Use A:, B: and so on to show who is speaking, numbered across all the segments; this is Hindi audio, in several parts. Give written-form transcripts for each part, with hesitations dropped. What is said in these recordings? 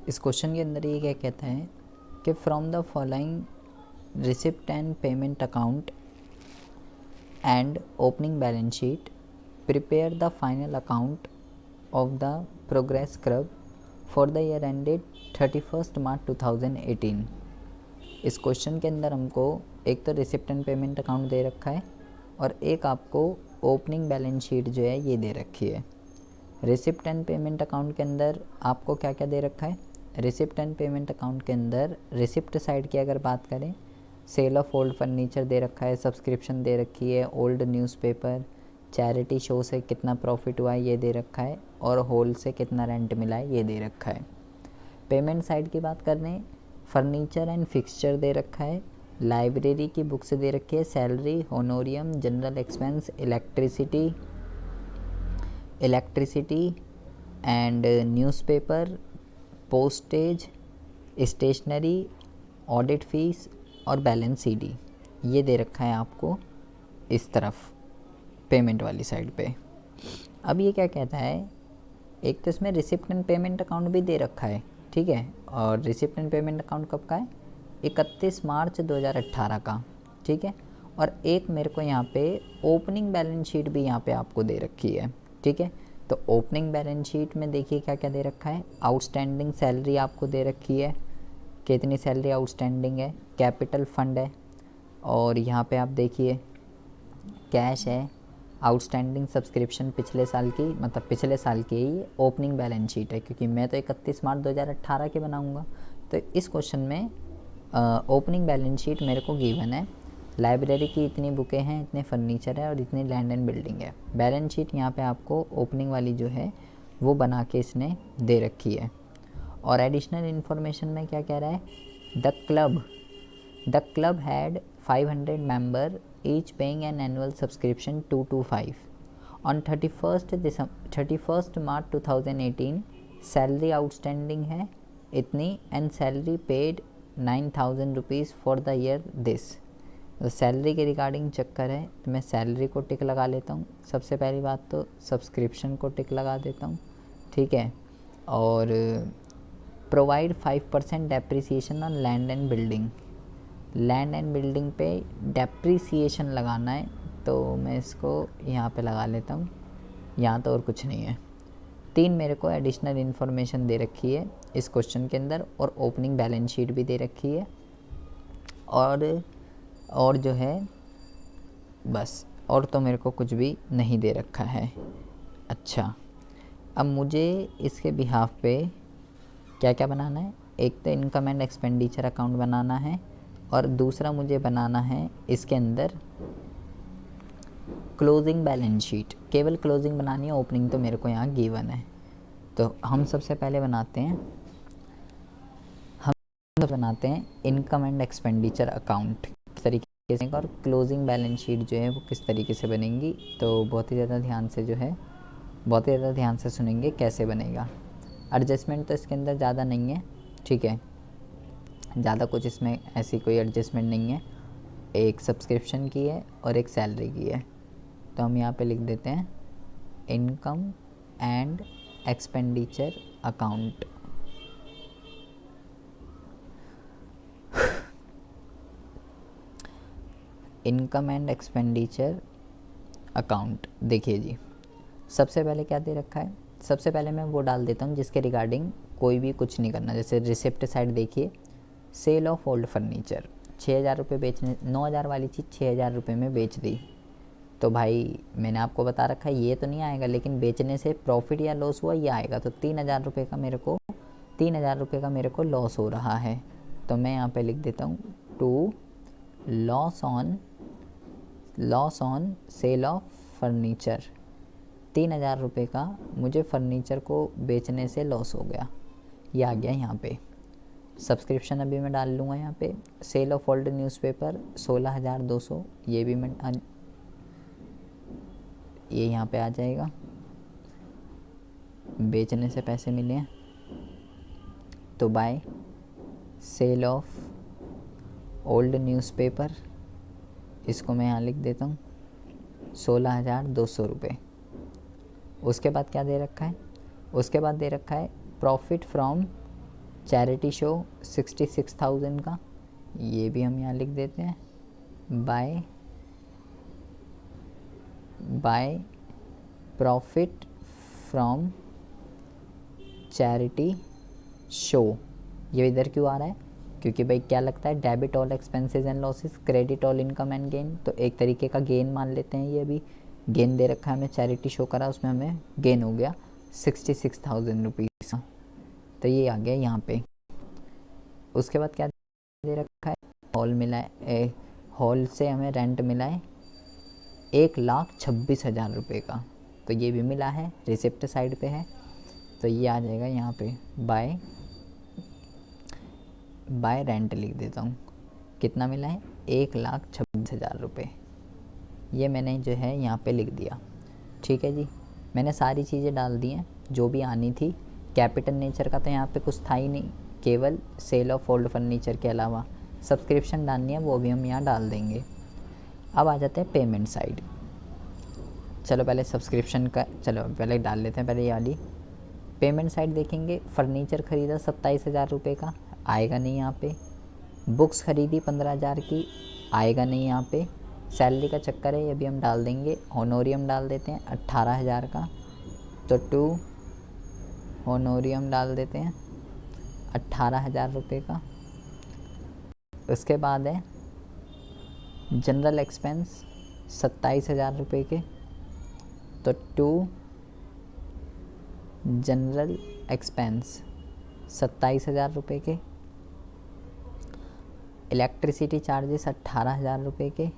A: इस क्वेश्चन के अंदर ये क्या कहता है कि from the following receipt and payment account and opening balance sheet prepare the final account of the progress club for the year ended 31 March 2018। इस क्वेश्चन के अंदर हमको एक तो रिसिप्ट एंड पेमेंट अकाउंट दे रखा है और एक आपको ओपनिंग बैलेंस शीट जो है ये दे रखी है। रिसिप्ट एंड पेमेंट अकाउंट के अंदर आपको क्या क्या दे रखा है? रिसिप्ट एंड पेमेंट अकाउंट के अंदर रिसिप्ट साइड की अगर बात करें, सेल ऑफ ओल्ड फर्नीचर दे रखा है, सब्सक्रिप्शन दे रखी है, ओल्ड न्यूज़पेपर, चैरिटी शो से कितना प्रॉफिट हुआ है ये दे रखा है और होल से कितना रेंट मिला है ये दे रखा है। पेमेंट साइड की बात कर रहे हैं, फर्नीचर एंड फिक्सचर दे रखा है, लाइब्रेरी की बुक्स दे रखी है, salary, honorarium, general expense, electricity and newspaper, postage, stationery, audit fees और बैलेंस सीडी ये दे रखा है आपको इस तरफ पेमेंट वाली साइड पे। अब ये क्या कहता है, एक तो इसमें रिसिप्ट एंड पेमेंट अकाउंट भी दे रखा है, ठीक है, और रिसिप्ट एंड पेमेंट अकाउंट कब का है? 31 मार्च 2018 का, ठीक है। और एक मेरे को यहाँ पे ओपनिंग बैलेंस शीट भी यहाँ पे आपको दे रखी है, ठीक है। तो ओपनिंग बैलेंस शीट में देखिए क्या क्या दे रखा है। आउटस्टैंडिंग सैलरी आपको दे रखी है, कितनी सैलरी आउटस्टैंडिंग है, कैपिटल फंड है और यहाँ पे आप देखिए कैश है, आउटस्टैंडिंग सब्सक्रिप्शन पिछले साल की, मतलब पिछले साल की ही ओपनिंग बैलेंस शीट है, क्योंकि मैं तो 31 मार्च 2018 के बनाऊंगा। तो इस क्वेश्चन में ओपनिंग बैलेंस शीट मेरे को गिवन है, लाइब्रेरी की इतनी बुकें हैं, इतने फर्नीचर है और इतनी लैंड एंड बिल्डिंग है। बैलेंस शीट यहाँ पे आपको ओपनिंग वाली जो है वो बना के इसने दे रखी है। और एडिशनल इन्फॉर्मेशन में क्या कह रहा है, the club had 500 member each paying an annual subscription 225 on 31st March 2018 salary outstanding है इतनी and salary paid 9,000 rupees for the year this. तो सैलरी के रिगार्डिंग चक्कर है तो मैं सैलरी को टिक लगा लेता हूँ। सबसे पहली बात तो सब्सक्रिप्शन को टिक लगा देता हूँ, ठीक है। और provide 5% depreciation on land and building, land and building पे डेप्रिसिएशन लगाना है तो मैं इसको यहाँ पे लगा लेता हूँ, यहाँ तो और कुछ नहीं है। 3 मेरे को एडिशनल इन्फॉर्मेशन दे रखी है इस क्वेश्चन के अंदर और ओपनिंग बैलेंस शीट भी दे रखी है और जो है बस, और तो मेरे को कुछ भी नहीं दे रखा है। अच्छा, अब मुझे इसके बिहाफ पे क्या क्या बनाना है, एक तो इनकम एंड एक्सपेंडिचर अकाउंट बनाना है और दूसरा मुझे बनाना है इसके अंदर क्लोजिंग बैलेंस शीट। केवल क्लोजिंग बनानी है, ओपनिंग तो मेरे को यहाँ गिवन है। तो हम सबसे पहले बनाते हैं इनकम एंड एक्सपेंडिचर अकाउंट किस तरीके से, और क्लोजिंग बैलेंस शीट जो है वो किस तरीके से बनेगी। तो बहुत ही ज़्यादा ध्यान से सुनेंगे कैसे बनेगा। एडजस्टमेंट तो इसके अंदर ज़्यादा नहीं है, ठीक है, ज़्यादा कुछ इसमें ऐसी कोई एडजस्टमेंट नहीं है। एक सब्सक्रिप्शन की है और एक सैलरी की है, तो हम यहाँ पे लिख देते हैं income and expenditure account. Income and expenditure account देखिए जी, सबसे पहले क्या दे रखा है, सबसे पहले मैं वो डाल देता हूँ जिसके रिगार्डिंग कोई भी कुछ नहीं करना। जैसे रिसिप्ट साइड देखिए, सेल ऑफ ओल्ड फर्नीचर 6,000 रुपये बेचने, 9,000 वाली चीज़ 6,000 रुपये में बेच दी। तो भाई मैंने आपको बता रखा है ये तो नहीं आएगा, लेकिन बेचने से प्रॉफिट या लॉस हुआ ये आएगा। तो 3,000 रुपये का मेरे को लॉस हो रहा है, तो मैं यहाँ पे लिख देता हूँ to loss on sale of furniture. 3,000 रुपये का मुझे फर्नीचर को बेचने से लॉस हो गया, ये आ गया यहाँ पे। सब्सक्रिप्शन अभी मैं डाल लूँगा यहाँ पे, सेल ऑफ ओल्ड न्यूज़पेपर 16,200, ये भी मैं ये यहाँ पे आ जाएगा, बेचने से पैसे मिले हैं तो by sale of old newspaper, इसको मैं यहाँ लिख देता हूँ 16,200 रुपये। उसके बाद क्या दे रखा है, उसके बाद दे रखा है प्रॉफिट फ्रॉम चैरिटी शो 66,000 का, ये भी हम यहाँ लिख देते हैं। By profit from charity show, ये इधर क्यों आ रहा है? क्योंकि भाई क्या लगता है, debit all expenses and losses, credit all income and gain, तो एक तरीके का गेन मान लेते हैं। ये अभी गेन दे रखा है हमें, चैरिटी शो करा, उसमें हमें गेन हो गया 66,000 रुपीज़, तो ये आ गया यहाँ पे। उसके बाद क्या दे रखा है, हॉल मिला है, हॉल से हमें रेंट मिला है 1,26,000 रुपये का, तो ये भी मिला है, रिसिप्ट साइड पे है, तो ये आ जाएगा यहाँ पे बाय रेंट लिख देता हूँ। कितना मिला है? 1,26,000 रुपये, ये मैंने जो है यहाँ पे लिख दिया। ठीक है जी, मैंने सारी चीज़ें डाल दी हैं जो भी आनी थी। कैपिटल नेचर का तो यहाँ पे कुछ था ही नहीं, केवल सेल ऑफ ओल्ड फर्नीचर के अलावा सब्सक्रिप्शन डालनी है, वो भी हम यहाँ डाल देंगे। अब आ जाते हैं पेमेंट साइड। चलो पहले सब्सक्रिप्शन का, चलो पहले डाल लेते हैं, पहले ये वाली पेमेंट साइड देखेंगे। फर्नीचर ख़रीदा 27,000 रुपये का, आएगा नहीं यहाँ पे। बुक्स ख़रीदी 15,000 की, आएगा नहीं यहाँ पे। सैलरी का चक्कर है, ये भी हम डाल देंगे। होनोरियम डाल देते हैं 18,000 का, तो 2 होनोरियम डाल देते हैं 18,000 रुपये का। उसके बाद है जनरल एक्सपेंस 27,000 रुपये के, तो 2 जनरल एक्सपेंस 27,000 रुपये के। इलेक्ट्रिसिटी चार्जेस 18,000 रुपये के,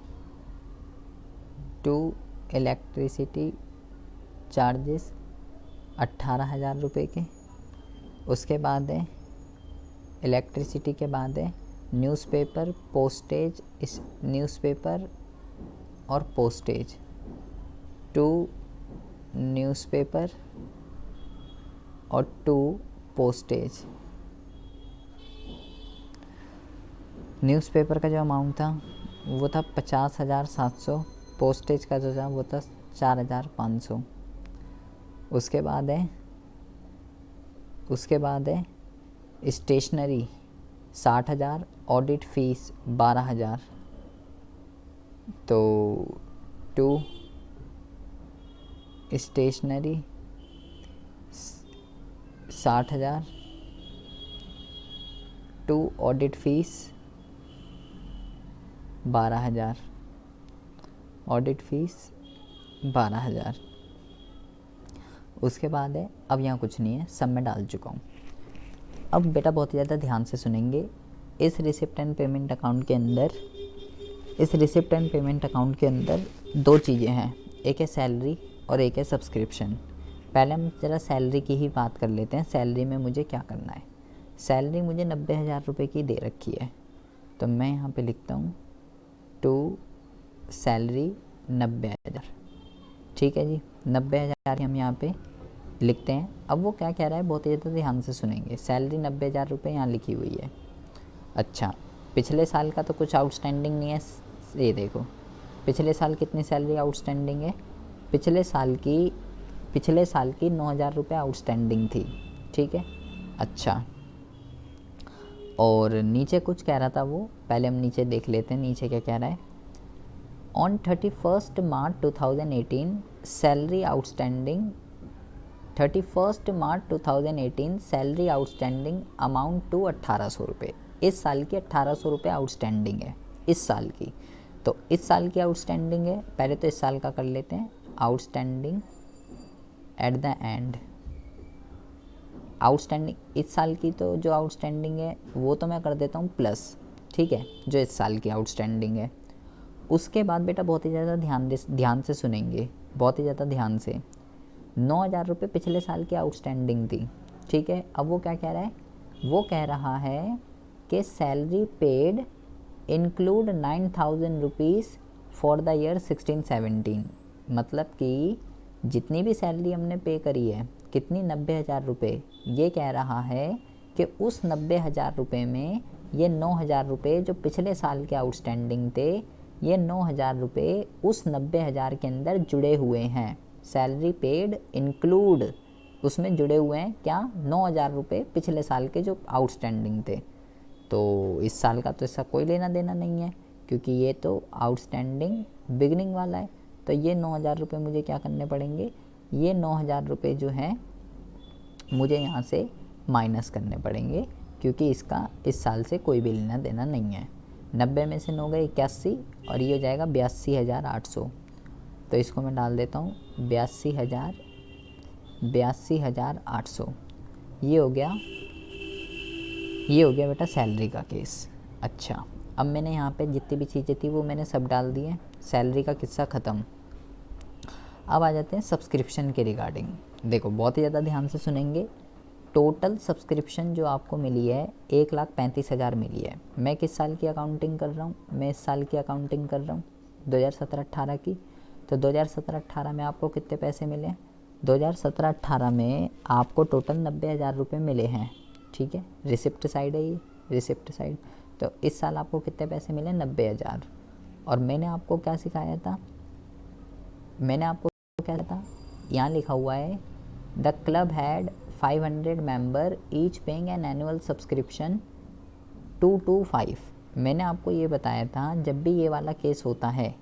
A: 2 इलेक्ट्रिसिटी चार्जेस 18,000 रुपये के। उसके बाद है इलेक्ट्रिसिटी के बाद है न्यूज़पेपर, पोस्टेज, इस न्यूज़पेपर और पोस्टेज, 2 न्यूज़पेपर और 2 पोस्टेज। न्यूज़पेपर का जो अमाउंट था वो था 50,700, पोस्टेज का जो था वो था 4,500। उसके बाद है स्टेशनरी 60,000, ऑडिट फीस 12,000, तो 2 stationery 60,000, 2 audit fees 12,000, audit fees 12,000। उसके बाद है, अब यहाँ कुछ नहीं है, सब मैं डाल चुका हूँ। अब बेटा बहुत ही ज़्यादा ध्यान से सुनेंगे। इस रिसिप्ट एंड पेमेंट अकाउंट के अंदर 2 चीज़ें हैं, एक है सैलरी और एक है सब्सक्रिप्शन। पहले हम ज़रा सैलरी की ही बात कर लेते हैं। सैलरी में मुझे क्या करना है? सैलरी मुझे 90,000 रुपये की दे रखी है, तो मैं यहाँ पे लिखता हूँ 2 सैलरी 90,000। ठीक है जी, 90,000 हम यहाँ पे लिखते हैं। अब वो क्या कह रहा है, बहुत ही ज़्यादा ध्यान से सुनेंगे। सैलरी 90,000 रुपये यहाँ लिखी हुई है। अच्छा, पिछले साल का तो कुछ आउटस्टैंडिंग नहीं है। ये देखो, पिछले साल कितनी सैलरी आउटस्टैंडिंग है? पिछले साल की 9,000 रुपये आउटस्टैंडिंग थी। ठीक है, अच्छा, और नीचे कुछ कह रहा था वो, पहले हम नीचे देख लेते हैं नीचे क्या कह रहा है। On 31 March 2018 salary outstanding 31 March 2018 salary outstanding amount to 1,800 रुपये। इस साल की 1,800 रुपये आउटस्टैंडिंग है, इस साल की। तो इस साल की आउटस्टैंडिंग है, पहले तो इस साल का कर लेते हैं। Outstanding at the end, outstanding इस साल की, तो जो आउटस्टैंडिंग है वो तो मैं कर देता हूँ प्लस, ठीक है, जो इस साल की आउटस्टैंडिंग है। उसके बाद बेटा बहुत ही ज़्यादा ध्यान से सुनेंगे, बहुत ही ज़्यादा ध्यान से। 9,000 रुपये पिछले साल की आउटस्टैंडिंग थी। ठीक है, अब वो क्या कह रहा है? वो कह रहा है कि salary paid include 9,000 rupees for the year 16-17। मतलब कि जितनी भी सैलरी हमने पे करी है, कितनी, 90,000 रुपये। ये कह रहा है कि उस 90,000 रुपये में ये 9,000 रुपये जो पिछले साल के आउटस्टैंडिंग थे, ये 9,000 रुपये उस 90,000 के अंदर जुड़े हुए हैं। सैलरी पेड इंक्लूड उसमें जुड़े हुए हैं क्या, 9,000 रुपये पिछले साल के जो आउटस्टैंडिंग थे। तो इस साल का तो इसका कोई लेना देना नहीं है, क्योंकि ये तो आउटस्टैंडिंग बिगनिंग वाला है। तो ये 9,000 रुपये मुझे क्या करने पड़ेंगे, ये 9,000 रुपये जो हैं मुझे यहाँ से माइनस करने पड़ेंगे, क्योंकि इसका इस साल से कोई भी लेना देना नहीं है। 90 में से 9 गए 81, और ये हो जाएगा 82,800। तो इसको मैं डाल देता हूँ 82,800। ये हो गया बेटा सैलरी का केस। अच्छा, अब मैंने यहाँ पे जितनी भी चीज़ें थी वो मैंने सब डाल दी हैं, सैलरी का किस्सा ख़त्म। अब आ जाते हैं सब्सक्रिप्शन के रिगार्डिंग। देखो बहुत ही ज़्यादा ध्यान से सुनेंगे। टोटल सब्सक्रिप्शन जो आपको मिली है 1,35,000 मिली है। मैं किस साल की अकाउंटिंग कर रहा हूँ, मैं इस साल की अकाउंटिंग कर रहा हूँ 2017-18 की। तो 2017-18 में आपको कितने पैसे मिले हैं, 2017-18 में आपको टोटल 90,000 रुपये मिले हैं। ठीक है, रिसिप्ट साइड है ये, रिसिप्ट साइड। तो इस साल आपको कितने पैसे मिले, 90,000। और मैंने आपको क्या सिखाया था, यहाँ लिखा हुआ है the club had 500 member each paying an annual subscription 225। मैंने आपको ये बताया था जब भी ये वाला केस होता है,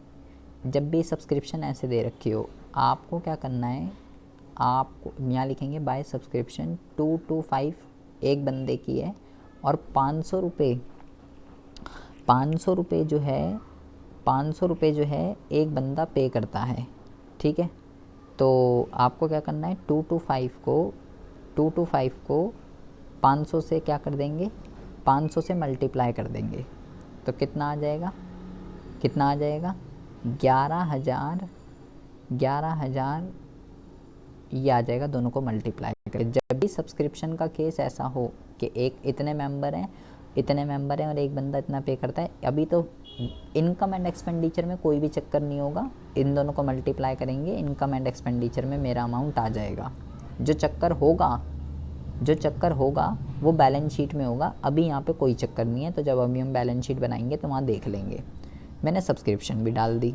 A: जब भी सब्सक्रिप्शन ऐसे दे रखी हो, आपको क्या करना है, आपको यहाँ लिखेंगे बाय सब्सक्रिप्शन 225 एक बंदे की है, और 500 रुपये जो है एक बंदा पे करता है। ठीक है, तो आपको क्या करना है, 225 को 500 से क्या कर देंगे, 500 से मल्टीप्लाई कर देंगे। तो कितना आ जाएगा 11,000 ये आ जाएगा, दोनों को मल्टीप्लाई करके। जब भी सब्सक्रिप्शन का केस ऐसा हो कि इतने मेंबर हैं और एक बंदा इतना पे करता है, अभी तो इनकम एंड एक्सपेंडिचर में कोई भी चक्कर नहीं होगा, इन दोनों को मल्टीप्लाई करेंगे, इनकम एंड एक्सपेंडिचर में मेरा अमाउंट आ जाएगा। जो चक्कर होगा वो बैलेंस शीट में होगा, अभी यहाँ पे कोई चक्कर नहीं है। तो जब अभी हम बैलेंस शीट बनाएंगे तो वहाँ देख लेंगे। मैंने सब्सक्रिप्शन भी डाल दी।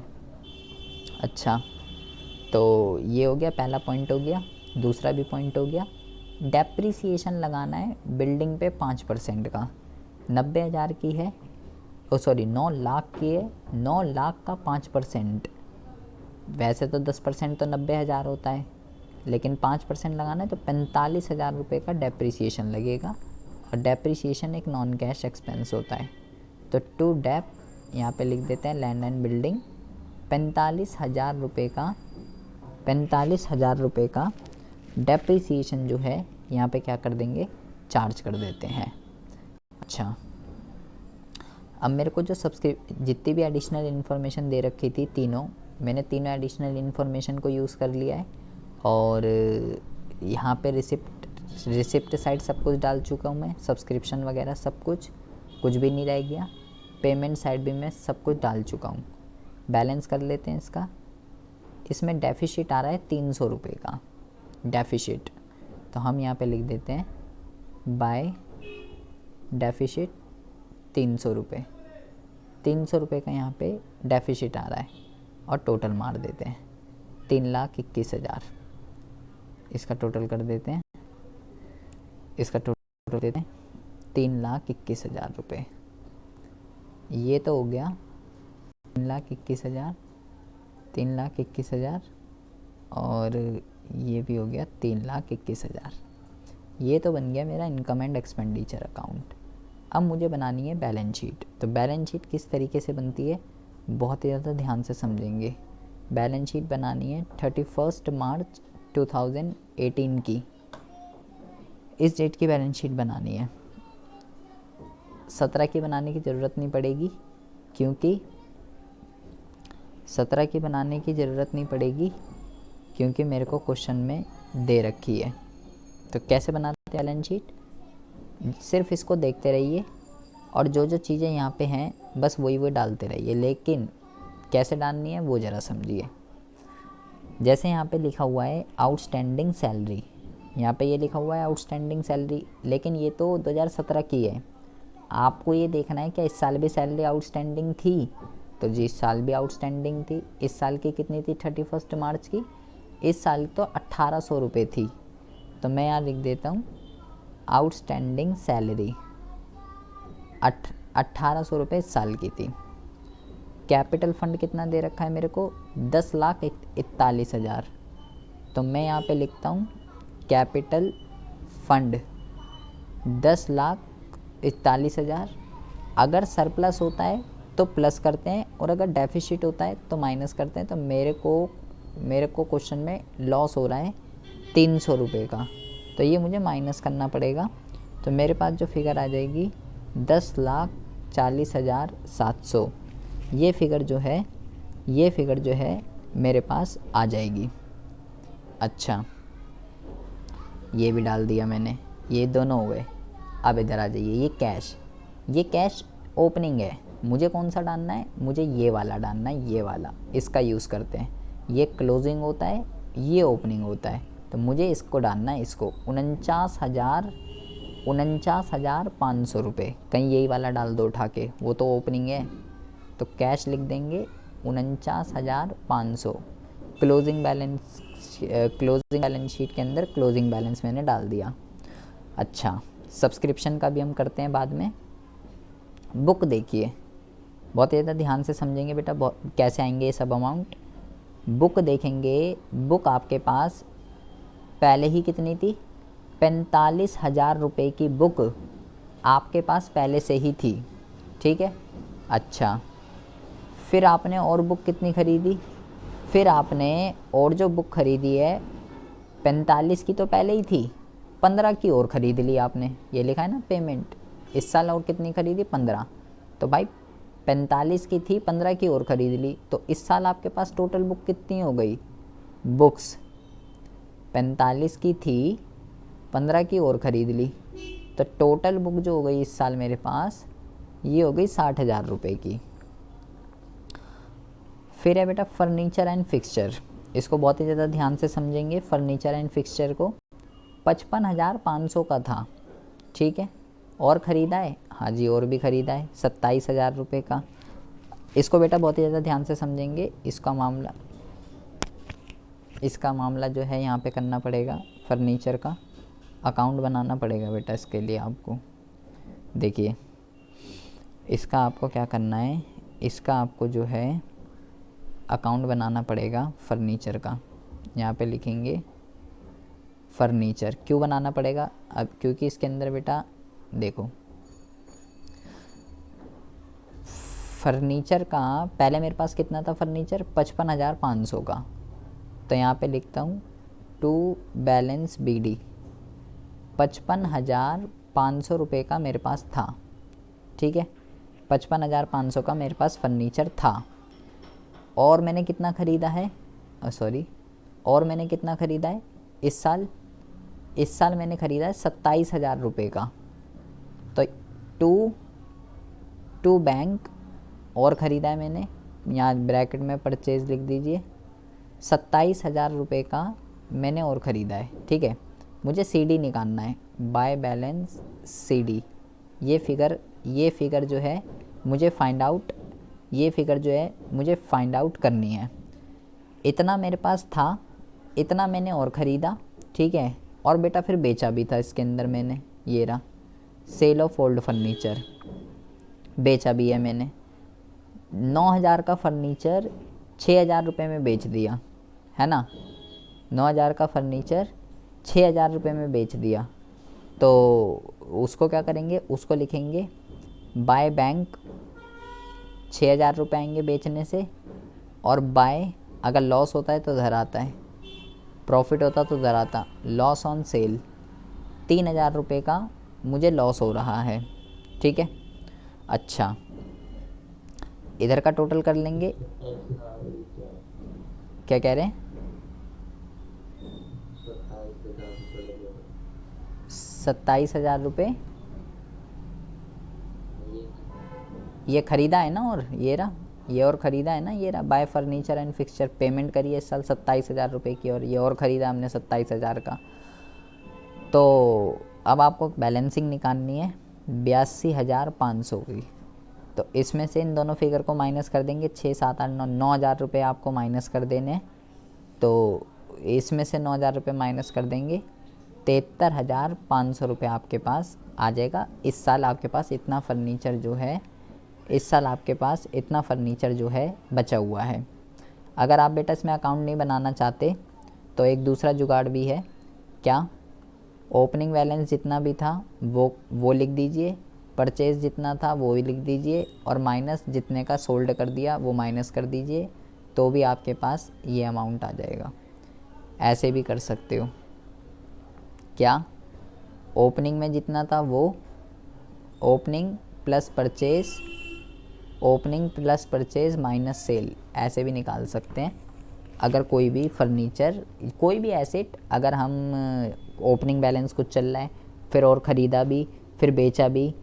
A: अच्छा, तो ये हो गया, पहला पॉइंट हो गया। दूसरा भी पॉइंट हो गया, डेप्रिसिएशन लगाना है बिल्डिंग पे 5% का। 90,000 की है, 9 लाख की है, 9 लाख का 5%। वैसे तो 10% तो 90,000 होता है, लेकिन 5% लगाना है तो 45,000 रुपये का डेप्रिसिएशन लगेगा। और डेप्रिसिएशन एक नॉन कैश एक्सपेंस होता है। तो टू डेप यहाँ पे लिख देते हैं लैंड एंड बिल्डिंग, 45,000 रुपये का डेप्रिसिएशन जो है यहाँ पे क्या कर देंगे, चार्ज कर देते हैं। अच्छा, अब मेरे को जो जितनी भी एडिशनल इन्फॉर्मेशन दे रखी थी मैंने तीनों एडिशनल इन्फॉर्मेशन को यूज़ कर लिया है। और यहाँ पे रिसिप्ट साइड सब कुछ डाल चुका हूँ मैं, सब्सक्रिप्शन वगैरह सब कुछ भी नहीं रह गया। पेमेंट साइड भी मैं सब कुछ डाल चुका हूँ। बैलेंस कर लेते हैं इसका। इसमें डेफिसिट आ रहा है 300 रुपये का डेफिसिट, तो हम यहाँ पे लिख देते हैं बाय डेफिसिट 300 रुपये। 300 रुपये का यहाँ पे डेफिसिट आ रहा है, और टोटल मार देते हैं 3,21,000। इसका टोटल कर देते हैं, 3,21,000 रुपये। ये तो हो गया 3,21,000 और ये भी हो गया 3,21,000। ये तो बन गया मेरा इनकम एंड एक्सपेंडिचर अकाउंट। अब मुझे बनानी है बैलेंस शीट। तो बैलेंस शीट किस तरीके से बनती है, बहुत ही ज़्यादा ध्यान से समझेंगे। बैलेंस शीट बनानी है 31 मार्च 2018 की, इस डेट की बैलेंस शीट बनानी है। 17 की बनाने की ज़रूरत नहीं पड़ेगी, क्योंकि 17 की बनाने की ज़रूरत नहीं पड़ेगी क्योंकि मेरे को क्वेश्चन में दे रखी है। तो कैसे बनाते हैं बैलेंस शीट, सिर्फ इसको देखते रहिए और जो जो चीज़ें यहाँ पे हैं बस वही डालते रहिए, लेकिन कैसे डालनी है वो ज़रा समझिए। जैसे यहाँ पे लिखा हुआ है आउटस्टैंडिंग सैलरी, यहाँ पे ये लिखा हुआ है आउटस्टैंडिंग सैलरी, लेकिन ये तो 2017 की है। आपको ये देखना है क्या इस साल भी सैलरी आउटस्टैंडिंग थी, तो जी इस साल भी आउटस्टैंडिंग थी। इस साल की कितनी थी 31 मार्च की, इस साल तो 1,800 रुपये थी। तो मैं यहाँ लिख देता हूँ आउटस्टैंडिंग सैलरी 1800 रुपये इस साल की थी। कैपिटल फंड कितना दे रखा है मेरे को 10,41,000। तो मैं यहाँ पे लिखता हूँ कैपिटल फंड 10,41,000। अगर सरप्लस होता है तो प्लस करते हैं और अगर डेफिसिट होता है तो माइनस करते हैं। तो मेरे को क्वेश्चन में लॉस हो रहा है 300 रुपये का, तो ये मुझे माइनस करना पड़ेगा। तो मेरे पास जो फिगर आ जाएगी 10,40,700, ये फिगर जो है मेरे पास आ जाएगी। अच्छा, ये भी डाल दिया मैंने, ये दोनों हो गए। अब इधर आ जाइए, ये कैश ओपनिंग है। मुझे कौन सा डालना है, मुझे ये वाला डालना है, ये वाला, इसका यूज़ करते हैं। ये क्लोजिंग होता है, ये ओपनिंग होता है, तो मुझे इसको डालना है, इसको 49,500 रुपये। कहीं यही वाला डाल दो उठा के, वो तो ओपनिंग है। तो कैश लिख देंगे 49,500। क्लोजिंग बैलेंस शीट के अंदर क्लोजिंग बैलेंस मैंने डाल दिया। अच्छा, सब्सक्रिप्शन का भी हम करते हैं बाद में। बुक देखिए, बहुत ज़्यादा ध्यान से समझेंगे बेटा, कैसे आएंगे ये सब अमाउंट। बुक देखेंगे, बुक आपके पास पहले ही कितनी थी, 45,000 रुपये की बुक आपके पास पहले से ही थी, ठीक है। अच्छा, फिर आपने और बुक कितनी ख़रीदी, फिर आपने और जो बुक ख़रीदी है 45 की तो पहले ही थी, 15 की और ख़रीद ली आपने। ये लिखा है ना पेमेंट, इस साल और कितनी ख़रीदी, 15। तो भाई 45 की थी, 15 की और ख़रीद ली, तो इस साल आपके पास टोटल बुक कितनी हो गई, बुक्स 45 की थी, 15 की और ख़रीद ली, तो टोटल बुक जो हो गई इस साल मेरे पास, ये हो गई 60,000 रुपये की। फिर है बेटा फर्नीचर एंड फिक्सचर, इसको बहुत ही ज़्यादा ध्यान से समझेंगे। फर्नीचर एंड फिक्सचर को 55,500 का था, ठीक है, और ख़रीदा है, हाँ जी, और भी ख़रीदा है 27,000 रुपये का। इसको बेटा बहुत ही ज़्यादा ध्यान से समझेंगे। इसका मामला जो है यहाँ पे करना पड़ेगा, फर्नीचर का अकाउंट बनाना पड़ेगा बेटा। इसके लिए आपको देखिए, इसका आपको क्या करना है, इसका आपको जो है अकाउंट बनाना पड़ेगा फर्नीचर का। यहाँ पे लिखेंगे फर्नीचर। क्यों बनाना पड़ेगा, अब क्योंकि इसके अंदर बेटा देखो, फर्नीचर का पहले मेरे पास कितना था, फर्नीचर 55,500 का। तो यहाँ पे लिखता हूँ टू बैलेंस BD, 55,500 रुपये का मेरे पास था, ठीक है। 55,500 का मेरे पास फर्नीचर था, और मैंने कितना ख़रीदा है, और मैंने कितना ख़रीदा है इस साल मैंने ख़रीदा है 27,000 रुपये का। तो टू बैंक और ख़रीदा है मैंने, यहाँ ब्रैकेट में परचेज़ लिख दीजिए, 27,000 रुपये का मैंने और ख़रीदा है, ठीक है। मुझे CD निकालना है, बाय बैलेंस CD। ये फिगर जो है मुझे फाइंड आउट करनी है। इतना मेरे पास था, इतना मैंने और ख़रीदा, ठीक है, और बेटा फिर बेचा भी था इसके अंदर मैंने, ये रहा सेल ऑफ ओल्ड फर्नीचर, बेचा भी है मैंने। 9,000 का फर्नीचर 6,000 रुपये में बेच दिया, है ना। 9,000 का फर्नीचर 6,000 रुपये में बेच दिया, तो उसको क्या करेंगे, उसको लिखेंगे बाय बैंक, 6,000 रुपये आएंगे बेचने से, और बाय अगर लॉस होता है तो इधर आता है, प्रॉफिट होता तो इधर आता, लॉस ऑन सेल 3,000 रुपये का मुझे लॉस हो रहा है, ठीक है। अच्छा, इधर का टोटल कर लेंगे, क्या कह रहे हैं, 27,000 रुपये ये ख़रीदा है ना, और ये रहा, ये और ख़रीदा है ना, ये रहा bye furniture and fixture. Payment करिए इस साल 27,000 रुपये की, और ये और ख़रीदा हमने 27,000 का। तो अब आपको बैलेंसिंग निकालनी है 82,500 की। तो इसमें से इन दोनों फिगर को माइनस कर देंगे, 6, 7, 8, 9,000 रुपये आपको माइनस कर देने। तो इसमें से 9,000 रुपये माइनस कर देंगे, 73,500 रुपये आपके पास आ जाएगा। इस साल आपके पास इतना फर्नीचर जो है, इस साल आपके पास इतना फर्नीचर जो है बचा हुआ है। अगर आप बेटा इसमें अकाउंट नहीं बनाना चाहते तो एक दूसरा जुगाड़ भी है। क्या? ओपनिंग बैलेंस जितना भी था वो लिख दीजिए, परचेज़ जितना था वो भी लिख दीजिए, और माइनस जितने का सोल्ड कर दिया वो माइनस कर दीजिए, तो भी आपके पास ये अमाउंट आ जाएगा। ऐसे भी कर सकते हो। क्या? ओपनिंग में जितना था वो opening plus purchase, opening plus purchase minus cell, ऐसे भी निकाल सकते हैं। अगर कोई भी फर्नीचर, कोई भी एसेट, अगर हम ओपनिंग बैलेंस कुछ चल रहा है, फिर और ख़रीदा भी, फिर बेचा भी,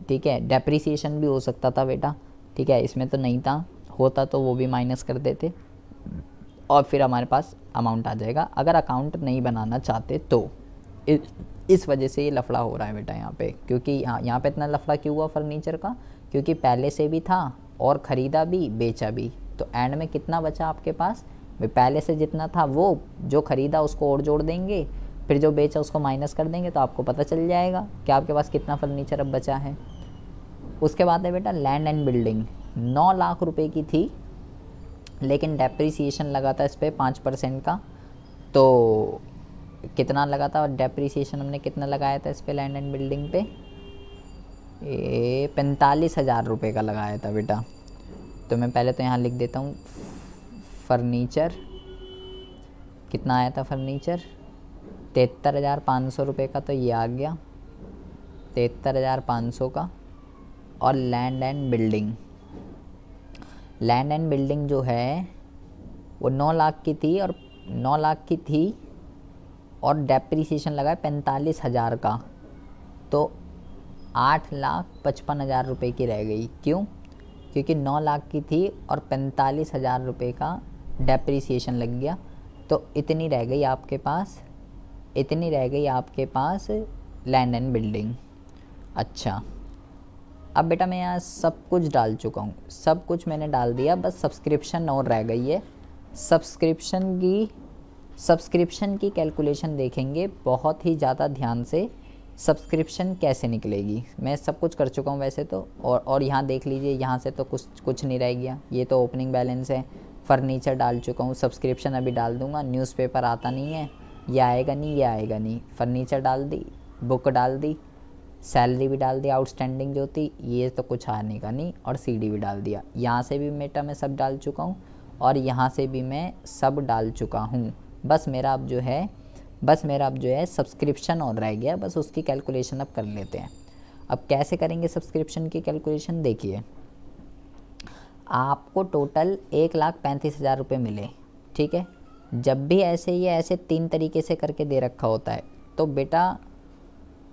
A: ठीक है, डेप्रिसिएशन भी हो सकता था बेटा, ठीक है, इसमें तो नहीं था, होता तो वो भी माइनस कर देते और फिर हमारे पास अमाउंट आ जाएगा। अगर अकाउंट नहीं बनाना चाहते तो इस वजह से ये लफड़ा हो रहा है बेटा यहाँ पे। क्योंकि यहाँ पे इतना लफड़ा क्यों हुआ फर्नीचर का? क्योंकि पहले से भी था और ख़रीदा भी बेचा भी, तो एंड में कितना बचा आपके पास? पहले से जितना था वो जो ख़रीदा उसको और जोड़ देंगे, फिर जो बेचा उसको माइनस कर देंगे, तो आपको पता चल जाएगा कि आपके पास कितना फर्नीचर अब बचा है। उसके बाद है बेटा लैंड एंड बिल्डिंग। 9 लाख रुपए की थी, लेकिन डेप्रिसिएशन लगा था इस पर 5% का। तो कितना लगा था? और डेप्रिसिएशन हमने कितना लगाया था इस पर लैंड एंड बिल्डिंग पे? 45,000 रुपये का लगाया था बेटा। तो मैं पहले तो यहाँ लिख देता हूँ फर्नीचर कितना आया था। फर्नीचर 73,500 रुपये का, तो ये आ गया 73,500 का। और land and building, land and building जो है वो 9 लाख की थी, और 9 लाख की थी और डेप्रिसिएशन लगा है 45,000 का, तो 8,55,000 रुपये की रह गई। क्यों? क्योंकि 9 लाख की थी और 45,000 रुपये का डेप्रिसिएशन लग गया, तो इतनी रह गई आपके पास, इतनी रह गई आपके पास लैंड एंड बिल्डिंग। अच्छा, अब बेटा मैं यहाँ सब कुछ डाल चुका हूँ, सब कुछ मैंने डाल दिया, बस सब्सक्रिप्शन और रह गई है। सब्सक्रिप्शन की कैलकुलेशन देखेंगे बहुत ही ज़्यादा ध्यान से, सब्सक्रिप्शन कैसे निकलेगी। मैं सब कुछ कर चुका हूँ वैसे तो, और यहाँ देख लीजिए, यहाँ से तो कुछ नहीं रह गया। ये तो ओपनिंग बैलेंस है, फर्नीचर डाल चुका हूँ, सब्सक्रिप्शन अभी डाल दूँगा, न्यूज़पेपर आता नहीं है, ये आएगा नहीं, ये आएगा नहीं। फर्नीचर डाल दी, बुक डाल दी, सैलरी भी डाल दी, आउटस्टैंडिंग जो थी, ये तो कुछ आने का नहीं, और सीडी भी डाल दिया। यहाँ से भी बेटा मैं सब डाल चुका हूँ, और यहाँ से भी मैं सब डाल चुका हूँ। बस मेरा अब जो है सब्सक्रिप्शन और रह गया, बस उसकी कैलकुलेशन अब कर लेते हैं। अब कैसे करेंगे सब्सक्रिप्शन की कैलकुलेशन? देखिए, आपको टोटल 1,35,000 रुपये मिले, ठीक है। जब भी ऐसे 3 तरीके से करके दे रखा होता है, तो बेटा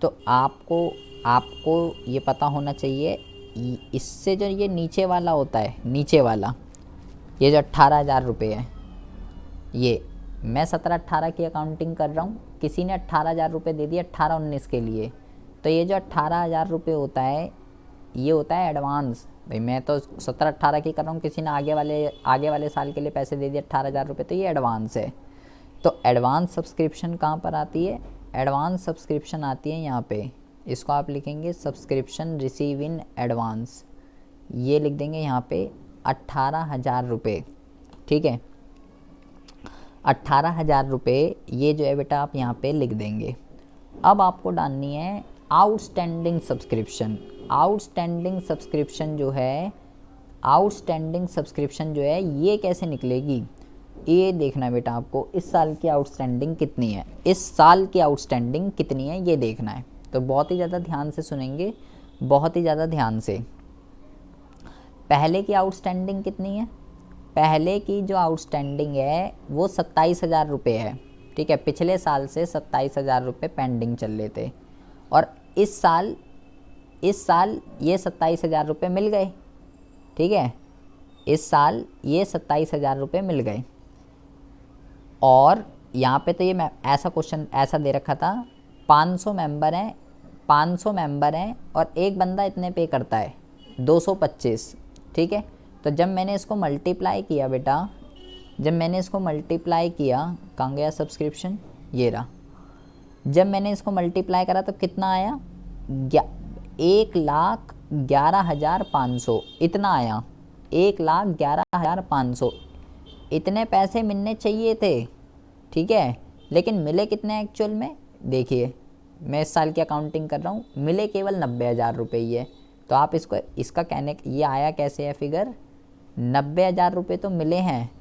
A: तो आपको ये पता होना चाहिए, इससे जो ये नीचे वाला होता है, नीचे वाला ये जो 18,000 रुपये है, ये मैं 17-18 की अकाउंटिंग कर रहा हूँ, किसी ने 18,000 रुपये दे दिया 18-19 के लिए, तो ये जो 18,000 रुपये होता है, ये होता है एडवांस। भाई मैं तो 17-18 की कर रहा हूँ, किसी ने आगे वाले साल के लिए पैसे दे दिए 18,000 रुपये, तो ये एडवांस है। तो एडवांस सब्सक्रिप्शन कहाँ पर आती है? एडवांस सब्सक्रिप्शन आती है यहाँ पे, इसको आप लिखेंगे सब्सक्रिप्शन रिसीव इन एडवांस, ये लिख देंगे यहाँ पे 18,000 रुपये, ठीक है। 18,000 रुपये ये जो है बेटा आप यहाँ पे लिख देंगे। अब आपको डालनी है आउटस्टैंडिंग सब्सक्रिप्शन। आउटस्टैंडिंग सब्सक्रिप्शन जो है ये कैसे निकलेगी, ये देखना है बेटा आपको। इस साल की आउटस्टैंडिंग कितनी है, ये देखना है। तो बहुत ही ज़्यादा ध्यान से सुनेंगे, बहुत ही ज़्यादा ध्यान से। पहले की आउटस्टैंडिंग कितनी है? पहले की जो आउटस्टैंडिंग है वो 27,000 रुपये है, ठीक है। पिछले साल से 27,000 रुपये पेंडिंग चल रहे थे, और इस साल ये 27,000 रुपये मिल गए, ठीक है। इस साल ये 27,000 रुपये मिल गए, और यहाँ पे तो ये मैं ऐसा क्वेश्चन ऐसा दे रखा था, 500 मेंबर हैं और एक बंदा इतने पे करता है 225, ठीक है। तो जब मैंने इसको मल्टीप्लाई किया बेटा, कहाँ गया सब्सक्रिप्शन, ये रहा, जब मैंने इसको मल्टीप्लाई करा तो कितना आया, 1,11,500 इतना आया, 1,11,500 इतने पैसे मिलने चाहिए थे, ठीक है। लेकिन मिले कितने एक्चुअल में, देखिए मैं इस साल की अकाउंटिंग कर रहा हूँ, मिले केवल 90,000 रुपये ही है। तो आप इसको, इसका कहने ये आया कैसे है फिगर, 90,000 रुपये तो मिले हैं,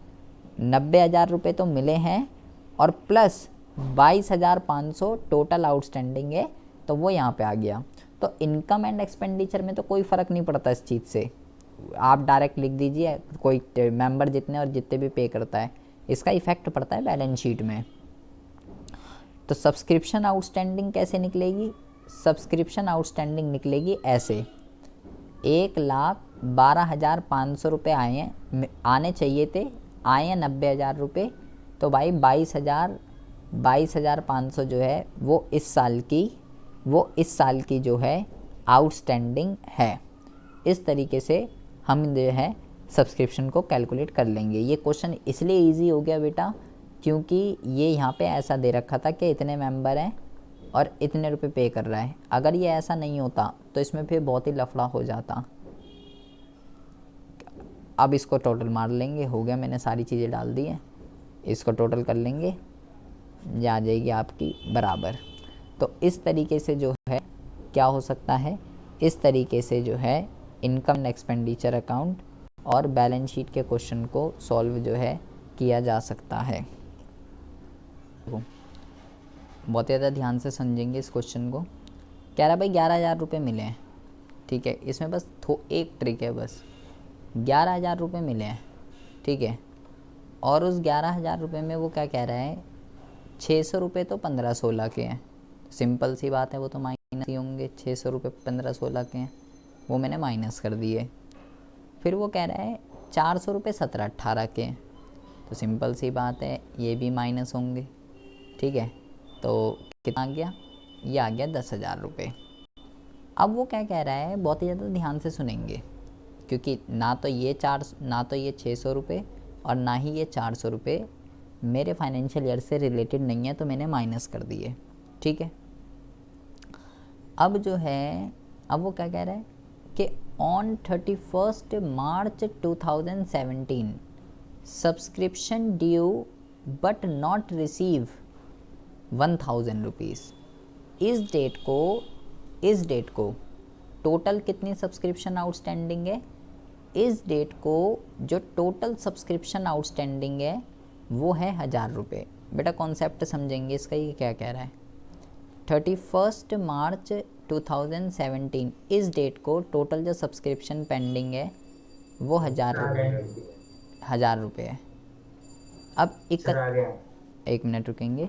A: 90,000 रुपये तो मिले हैं और प्लस 22,500 टोटल आउटस्टैंडिंग है, तो वो यहाँ पे आ गया। तो इनकम एंड एक्सपेंडिचर में तो कोई फ़र्क नहीं पड़ता इस चीज़ से, आप डायरेक्ट लिख दीजिए, कोई मेंबर जितने और जितने भी पे करता है, इसका इफ़ेक्ट पड़ता है बैलेंस शीट में। तो सब्सक्रिप्शन आउटस्टैंडिंग कैसे निकलेगी, सब्सक्रिप्शन आउटस्टैंडिंग निकलेगी ऐसे, 1,12,500 रुपये आए हैं, आने चाहिए थे, आए हैं 90,000 रुपये, तो भाई 22,500 जो है वो इस साल की जो है आउटस्टैंडिंग है। इस तरीके से हम जो है सब्सक्रिप्शन को कैलकुलेट कर लेंगे। ये क्वेश्चन इसलिए इजी हो गया बेटा क्योंकि ये यहाँ पे ऐसा दे रखा था कि इतने मेंबर हैं और इतने रुपए पे कर रहा है। अगर ये ऐसा नहीं होता तो इसमें फिर बहुत ही लफड़ा हो जाता। अब इसको टोटल मार लेंगे, हो गया, मैंने सारी चीज़ें डाल दी हैं, इसको टोटल कर लेंगे, ये आ जाएगी आपकी बराबर। तो इस तरीके से जो है क्या हो सकता है, इस तरीके से जो है इनकम एंड एक्सपेंडिचर अकाउंट और बैलेंस शीट के क्वेश्चन को सॉल्व जो है किया जा सकता है। बहुत ज़्यादा ध्यान से समझेंगे इस क्वेश्चन को। कह रहा भाई 11,000 रुपये मिले हैं, ठीक है, इसमें बस एक ट्रिक है, बस 11,000 रुपये मिले हैं, ठीक है, और उस 11,000 रुपये में वो क्या कह रहा है, 600 रुपये तो 15-16 के हैं। सिंपल सी बात है, वो तो माइनस ही होंगे, 600 रुपये 15-16 के हैं, वो मैंने माइनस कर दिए। फिर वो कह रहा है 400 रुपये 17-18 के हैं, तो सिंपल सी बात है ये भी माइनस होंगे, ठीक है। तो कितना आ गया, ये आ गया 10,000 रुपये। अब वो क्या कह रहा है, बहुत ही ज़्यादा ध्यान से सुनेंगे क्योंकि ना तो ये 600 रुपये और ना ही ये 400 रुपये मेरे फाइनेंशियल ईयर से रिलेटेड नहीं है, तो मैंने माइनस कर दिए, ठीक है। अब जो है, अब वो क्या कह रहा है कि on 31 March 2017 subscription due but not receive 1,000 rupees. इस डेट को टोटल कितनी सब्सक्रिप्शन आउटस्टैंडिंग है, इस डेट को जो टोटल सब्सक्रिप्शन आउटस्टैंडिंग है वो है 1,000 रुपये। बेटा कॉन्सेप्ट समझेंगे इसका, ये क्या कह रहा है, 31 मार्च 2017 इस डेट को टोटल जो सब्सक्रिप्शन पेंडिंग है वो 1,000 रुपये है। अब एक मिनट रुकेंगे,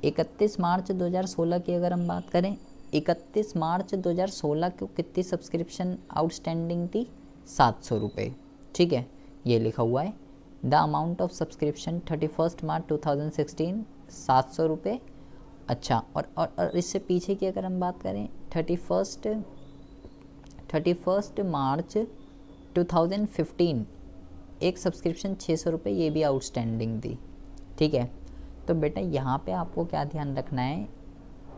A: 31 मार्च 2016 की अगर हम बात करें, 31 मार्च 2016 को कितनी सब्सक्रिप्शन आउटस्टैंडिंग थी, 700 रुपये, ठीक है, ये लिखा हुआ है। द अमाउंट ऑफ सब्सक्रिप्शन 31 मार्च 2016 700 रुपये। अच्छा, और इससे पीछे की अगर हम बात करें, 31 मार्च 2015 एक सब्सक्रिप्शन 600 रुपये, ये भी आउटस्टैंडिंग थी, ठीक है। तो बेटा यहाँ पे आपको क्या ध्यान रखना है,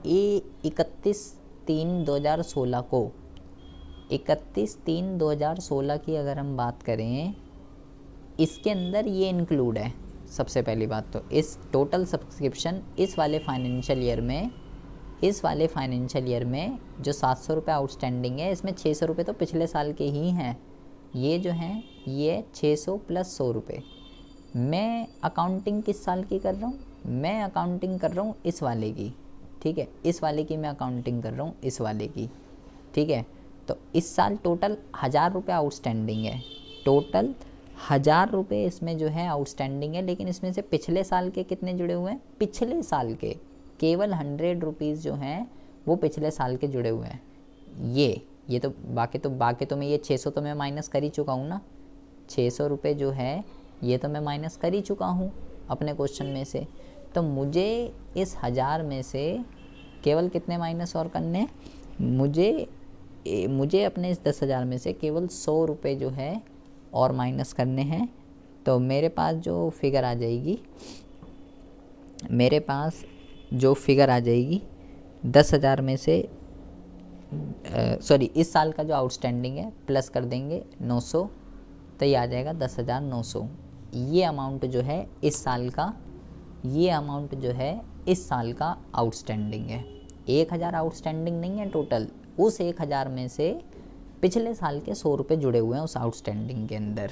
A: ये 31/3/2016 को, 31/3/2016 की अगर हम बात करें, इसके अंदर ये इंक्लूड है। सबसे पहली बात तो इस टोटल सब्सक्रिप्शन इस वाले फाइनेंशियल ईयर में जो 700 रुपये आउटस्टैंडिंग है, इसमें 600 रुपये तो पिछले साल के ही हैं, ये जो हैं ये 600 प्लस 100 रुपये। मैं अकाउंटिंग किस साल की कर रहा हूँ, मैं अकाउंटिंग कर रहा हूँ इस वाले की, ठीक है, इस वाले की मैं अकाउंटिंग कर रहा हूँ, इस वाले की, ठीक है। तो इस साल टोटल 1,000 रुपये आउटस्टैंडिंग है, टोटल 1,000 रुपये इसमें जो है आउटस्टैंडिंग है। लेकिन इसमें से पिछले साल के कितने जुड़े हुए हैं, पिछले साल के केवल 100 रुपीज़ जो हैं वो पिछले साल के जुड़े हुए हैं। ये तो बाकी तो मैं ये 600 तो मैं माइनस कर ही चुका हूँ ना, 600 रुपये जो है ये तो मैं माइनस कर ही चुका हूँ अपने क्वेश्चन में से। तो मुझे इस 1,000 में से केवल कितने माइनस और करने, मुझे अपने इस 10,000 में से केवल 100 रुपये जो है और माइनस करने हैं। तो मेरे पास जो फिगर आ जाएगी, मेरे पास जो फिगर आ जाएगी 10,000 में से इस साल का जो आउटस्टैंडिंग है प्लस कर देंगे 900, तो ये आ जाएगा 10,900। ये अमाउंट जो है इस साल का, ये अमाउंट जो है इस साल का आउटस्टैंडिंग है। 1,000 आउटस्टैंडिंग नहीं है टोटल, उस 1,000 में से पिछले साल के 100 रुपये जुड़े हुए हैं उस आउटस्टैंडिंग के अंदर।